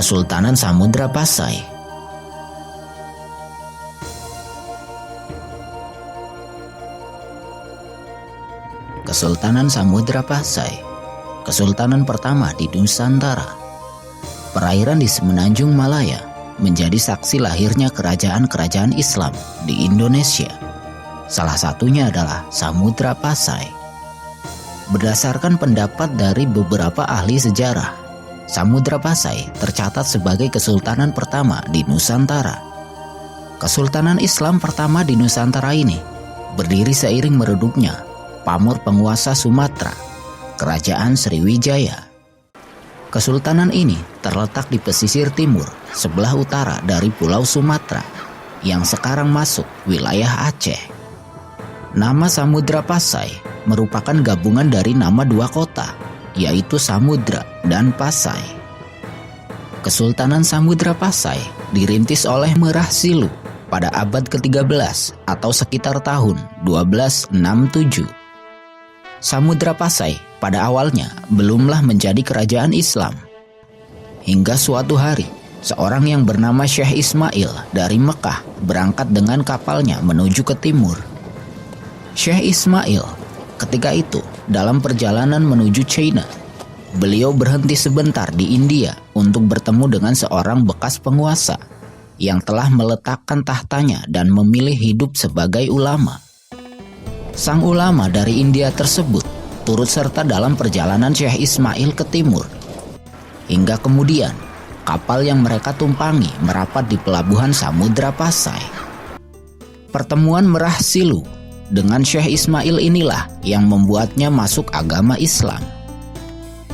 Kesultanan Samudra Pasai. Kesultanan Samudra Pasai, kesultanan pertama di Nusantara. Perairan di semenanjung Malaya menjadi saksi lahirnya kerajaan-kerajaan Islam di Indonesia. Salah satunya adalah Samudra Pasai. Berdasarkan pendapat dari beberapa ahli sejarah, Samudra Pasai tercatat sebagai kesultanan pertama di Nusantara. Kesultanan Islam pertama di Nusantara ini berdiri seiring meredupnya pamor penguasa Sumatera, Kerajaan Sriwijaya. Kesultanan ini terletak di pesisir timur sebelah utara dari Pulau Sumatera yang sekarang masuk wilayah Aceh. Nama Samudra Pasai merupakan gabungan dari nama dua kota, yaitu Samudra dan Pasai. Kesultanan Samudra Pasai dirintis oleh Merah Silu pada abad ke-13 atau sekitar tahun 1267. Samudra Pasai pada awalnya belumlah menjadi kerajaan Islam. Hingga suatu hari, seorang yang bernama Syekh Ismail dari Mekah berangkat dengan kapalnya menuju ke timur. Syekh Ismail ketika itu dalam perjalanan menuju China. Beliau berhenti sebentar di India untuk bertemu dengan seorang bekas penguasa yang telah meletakkan tahtanya dan memilih hidup sebagai ulama. Sang ulama dari India tersebut turut serta dalam perjalanan Syekh Ismail ke timur. Hingga kemudian kapal yang mereka tumpangi merapat di pelabuhan Samudra Pasai. Pertemuan Merah Silu dengan Syekh Ismail inilah yang membuatnya masuk agama Islam.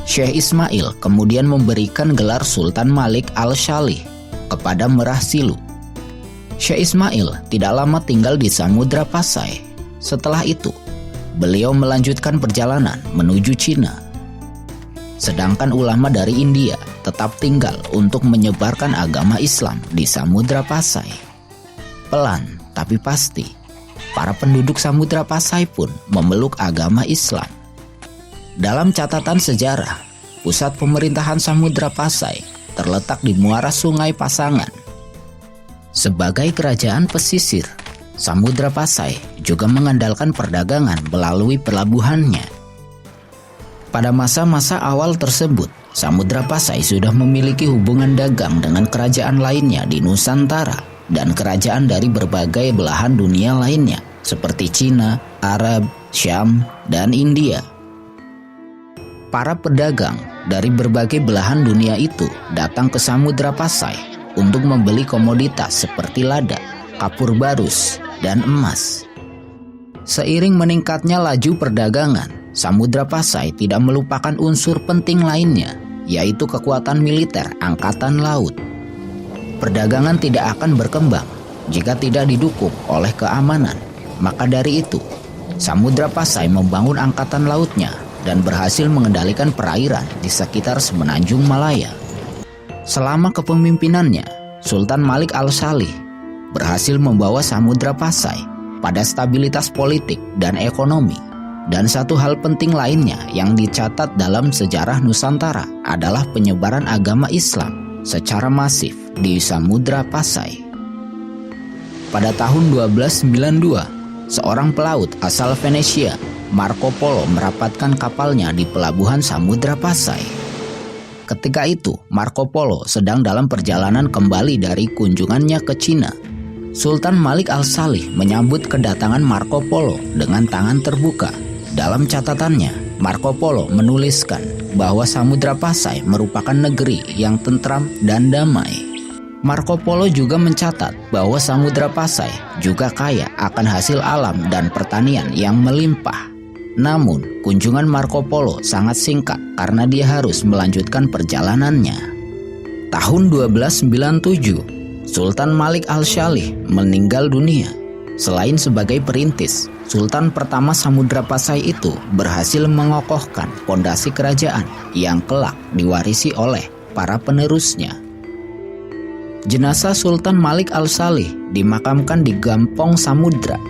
Syekh Ismail kemudian memberikan gelar Sultan Malik Al-Shalih kepada Merah Silu. Syekh Ismail tidak lama tinggal di Samudra Pasai. Setelah itu, beliau melanjutkan perjalanan menuju Cina. Sedangkan ulama dari India tetap tinggal untuk menyebarkan agama Islam di Samudra Pasai. Pelan tapi pasti, para penduduk Samudra Pasai pun memeluk agama Islam. Dalam catatan sejarah, pusat pemerintahan Samudra Pasai terletak di muara Sungai Pasangan. Sebagai kerajaan pesisir, Samudra Pasai juga mengandalkan perdagangan melalui pelabuhannya. Pada masa-masa awal tersebut, Samudra Pasai sudah memiliki hubungan dagang dengan kerajaan lainnya di Nusantara dan kerajaan dari berbagai belahan dunia lainnya seperti Cina, Arab, Syam, dan India. Para pedagang dari berbagai belahan dunia itu datang ke Samudra Pasai untuk membeli komoditas seperti lada, kapur barus, dan emas. Seiring meningkatnya laju perdagangan, Samudra Pasai tidak melupakan unsur penting lainnya, yaitu kekuatan militer angkatan laut. Perdagangan tidak akan berkembang jika tidak didukung oleh keamanan. Maka dari itu, Samudra Pasai membangun angkatan lautnya dan berhasil mengendalikan perairan di sekitar semenanjung Malaya. Selama kepemimpinannya, Sultan Malik Al-Shalih berhasil membawa Samudra Pasai pada stabilitas politik dan ekonomi. Dan satu hal penting lainnya yang dicatat dalam sejarah Nusantara adalah penyebaran agama Islam secara masif di Samudra Pasai. Pada tahun 1292, seorang pelaut asal Venesia, Marco Polo, merapatkan kapalnya di pelabuhan Samudra Pasai. Ketika itu, Marco Polo sedang dalam perjalanan kembali dari kunjungannya ke Cina. Sultan Malik Al-Shalih menyambut kedatangan Marco Polo dengan tangan terbuka. Dalam catatannya, Marco Polo menuliskan bahwa Samudra Pasai merupakan negeri yang tentram dan damai. Marco Polo juga mencatat bahwa Samudra Pasai juga kaya akan hasil alam dan pertanian yang melimpah. Namun, kunjungan Marco Polo sangat singkat karena dia harus melanjutkan perjalanannya. Tahun 1297, Sultan Malik Al-Shalih meninggal dunia. Selain sebagai perintis, Sultan pertama Samudra Pasai itu berhasil mengokohkan fondasi kerajaan yang kelak diwarisi oleh para penerusnya. Jenazah Sultan Malik Al-Shalih dimakamkan di Gampong Samudra.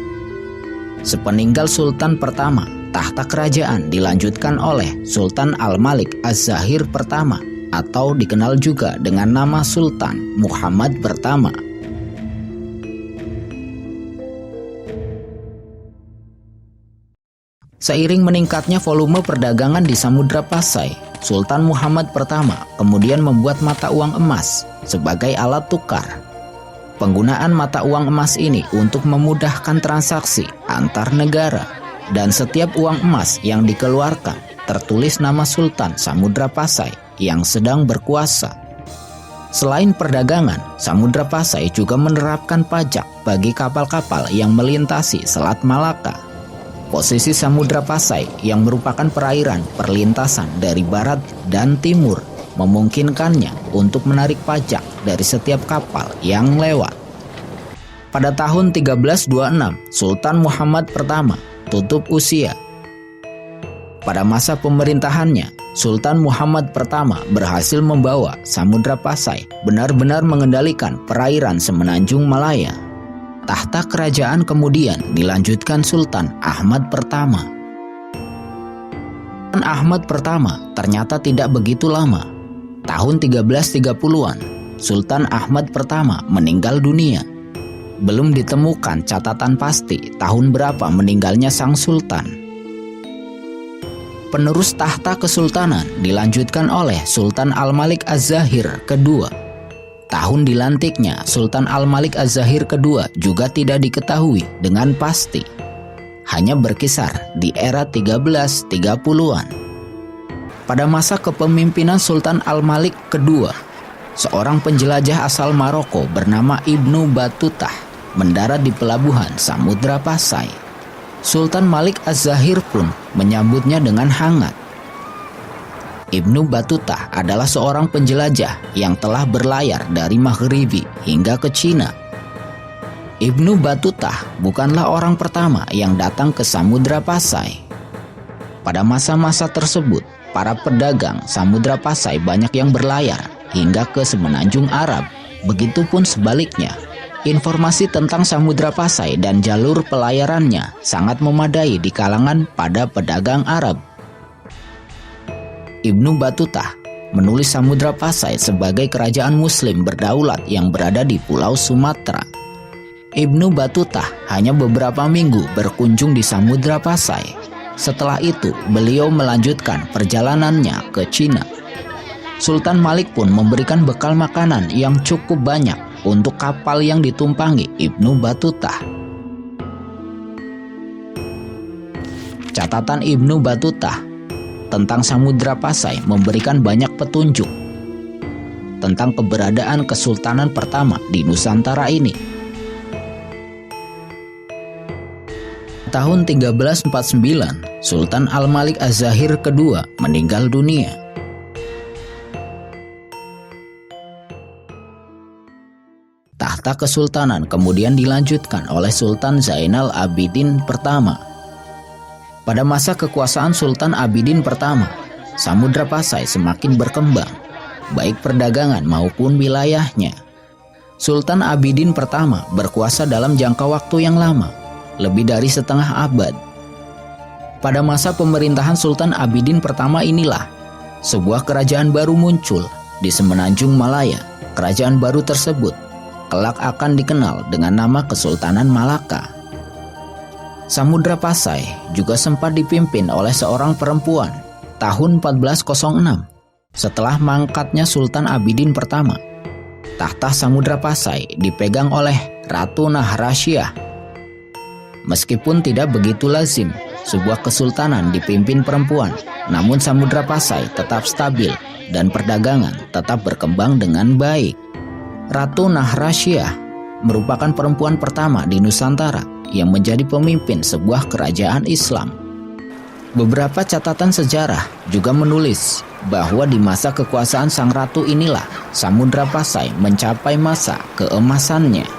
Sepeninggal Sultan pertama, tahta kerajaan dilanjutkan oleh Sultan Al-Malik Az-Zahir pertama atau dikenal juga dengan nama Sultan Muhammad pertama. Seiring meningkatnya volume perdagangan di Samudra Pasai, Sultan Muhammad pertama kemudian membuat mata uang emas sebagai alat tukar. Penggunaan mata uang emas ini untuk memudahkan transaksi antar negara, dan setiap uang emas yang dikeluarkan tertulis nama Sultan Samudra Pasai yang sedang berkuasa. Selain perdagangan, Samudra Pasai juga menerapkan pajak bagi kapal-kapal yang melintasi Selat Malaka. Posisi Samudra Pasai yang merupakan perairan perlintasan dari barat dan timur memungkinkannya untuk menarik pajak dari setiap kapal yang lewat. Pada tahun 1326, Sultan Muhammad pertama tutup usia. Pada masa pemerintahannya, Sultan Muhammad pertama berhasil membawa Samudra Pasai benar-benar mengendalikan perairan semenanjung Malaya. Tahta kerajaan kemudian dilanjutkan Sultan Ahmad pertama. Sultan Ahmad pertama ternyata tidak begitu lama. Tahun 1330-an, Sultan Ahmad pertama meninggal dunia. Belum ditemukan catatan pasti tahun berapa meninggalnya sang sultan. Penerus tahta kesultanan dilanjutkan oleh Sultan Al-Malik Az-Zahir kedua. Tahun dilantiknya Sultan Al-Malik Az-Zahir kedua juga tidak diketahui dengan pasti. Hanya berkisar di era 1330-an. Pada masa kepemimpinan Sultan Al-Malik kedua, seorang penjelajah asal Maroko bernama Ibnu Batutah mendarat di pelabuhan Samudra Pasai. Sultan Malik Az-Zahir pun menyambutnya dengan hangat. Ibnu Batutah adalah seorang penjelajah yang telah berlayar dari Maghribi hingga ke Cina. Ibnu Batutah bukanlah orang pertama yang datang ke Samudra Pasai. Pada masa-masa tersebut, para pedagang Samudra Pasai banyak yang berlayar hingga ke semenanjung Arab. Begitupun sebaliknya. Informasi tentang Samudra Pasai dan jalur pelayarannya sangat memadai di kalangan pada pedagang Arab. Ibnu Batutah menulis Samudra Pasai sebagai kerajaan muslim berdaulat yang berada di Pulau Sumatera. Ibnu Batutah hanya beberapa minggu berkunjung di Samudra Pasai. Setelah itu, beliau melanjutkan perjalanannya ke Cina. Sultan Malik pun memberikan bekal makanan yang cukup banyak untuk kapal yang ditumpangi Ibnu Batutah. Catatan Ibnu Batutah tentang Samudra Pasai memberikan banyak petunjuk tentang keberadaan kesultanan pertama di Nusantara ini. Tahun 1349, Sultan Al-Malik Az-Zahir kedua meninggal dunia. Tahta kesultanan kemudian dilanjutkan oleh Sultan Zainal Abidin pertama. Pada masa kekuasaan Sultan Abidin pertama, Samudra Pasai semakin berkembang, baik perdagangan maupun wilayahnya. Sultan Abidin pertama berkuasa dalam jangka waktu yang lama, lebih dari setengah abad. Pada masa pemerintahan Sultan Abidin pertama inilah, sebuah kerajaan baru muncul di semenanjung Malaya. Kerajaan baru tersebut kelak akan dikenal dengan nama Kesultanan Malaka. Samudra Pasai juga sempat dipimpin oleh seorang perempuan tahun 1406 setelah mangkatnya Sultan Abidin pertama. Tahta Samudra Pasai dipegang oleh Ratu Nahrasyah. Meskipun tidak begitu lazim sebuah kesultanan dipimpin perempuan, namun Samudra Pasai tetap stabil dan perdagangan tetap berkembang dengan baik. Ratu Nahrasyah merupakan perempuan pertama di Nusantara yang menjadi pemimpin sebuah kerajaan Islam. Beberapa catatan sejarah juga menulis bahwa di masa kekuasaan sang ratu inilah Samudra Pasai mencapai masa keemasannya.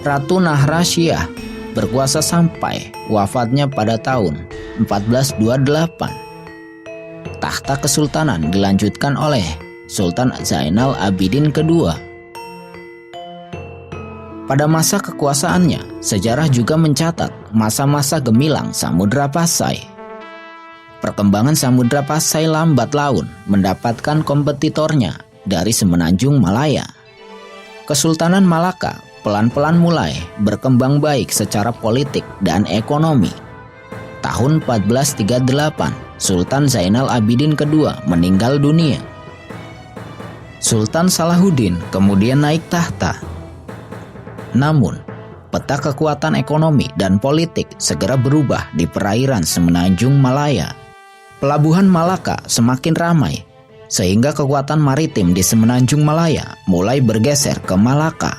Ratu Nahrasyah berkuasa sampai wafatnya pada tahun 1428. Tahta kesultanan dilanjutkan oleh Sultan Zainal Abidin kedua. Pada masa kekuasaannya, sejarah juga mencatat masa-masa gemilang Samudra Pasai. perkembangan Samudra Pasai lambat laun mendapatkan kompetitornya dari Semenanjung Malaya. Kesultanan Malaka pelan-pelan mulai berkembang baik secara politik dan ekonomi. Tahun 1438, Sultan Zainal Abidin II meninggal dunia. Sultan Salahuddin kemudian naik tahta. Namun, peta kekuatan ekonomi dan politik segera berubah di perairan Semenanjung Malaya. Pelabuhan Malaka semakin ramai, sehingga kekuatan maritim di Semenanjung Malaya mulai bergeser ke Malaka.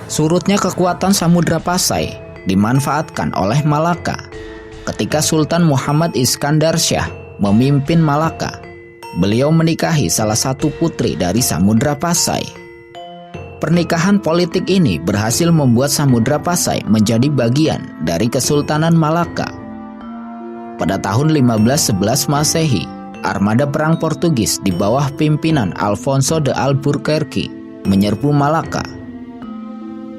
Surutnya kekuatan Samudra Pasai dimanfaatkan oleh Malaka ketika Sultan Muhammad Iskandar Shah memimpin Malaka. Beliau menikahi salah satu putri dari Samudra Pasai. Pernikahan politik ini berhasil membuat Samudra Pasai menjadi bagian dari Kesultanan Malaka. Pada tahun 1511 Masehi, armada perang Portugis di bawah pimpinan Alfonso de Albuquerque menyerbu Malaka.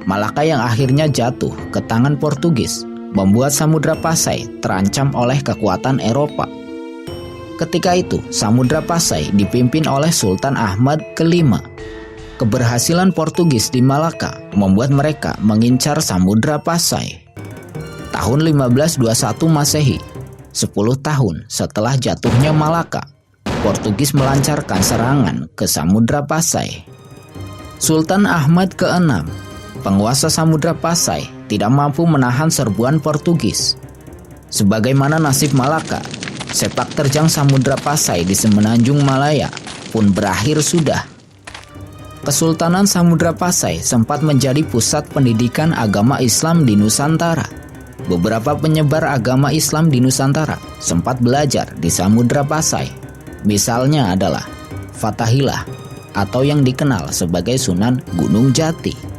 Malaka yang akhirnya jatuh ke tangan Portugis membuat Samudra Pasai terancam oleh kekuatan Eropa. Ketika itu, Samudra Pasai dipimpin oleh Sultan Ahmad V. Keberhasilan Portugis di Malaka membuat mereka mengincar Samudra Pasai. Tahun 1521 Masehi, 10 tahun setelah jatuhnya Malaka, Portugis melancarkan serangan ke Samudra Pasai. Sultan Ahmad ke-6, penguasa Samudra Pasai, tidak mampu menahan serbuan Portugis. Sebagaimana nasib Malaka, sepak terjang Samudra Pasai di Semenanjung Malaya pun berakhir sudah. Kesultanan Samudra Pasai sempat menjadi pusat pendidikan agama Islam di Nusantara. Beberapa penyebar agama Islam di Nusantara sempat belajar di Samudra Pasai. Misalnya adalah Fathahillah atau yang dikenal sebagai Sunan Gunung Jati.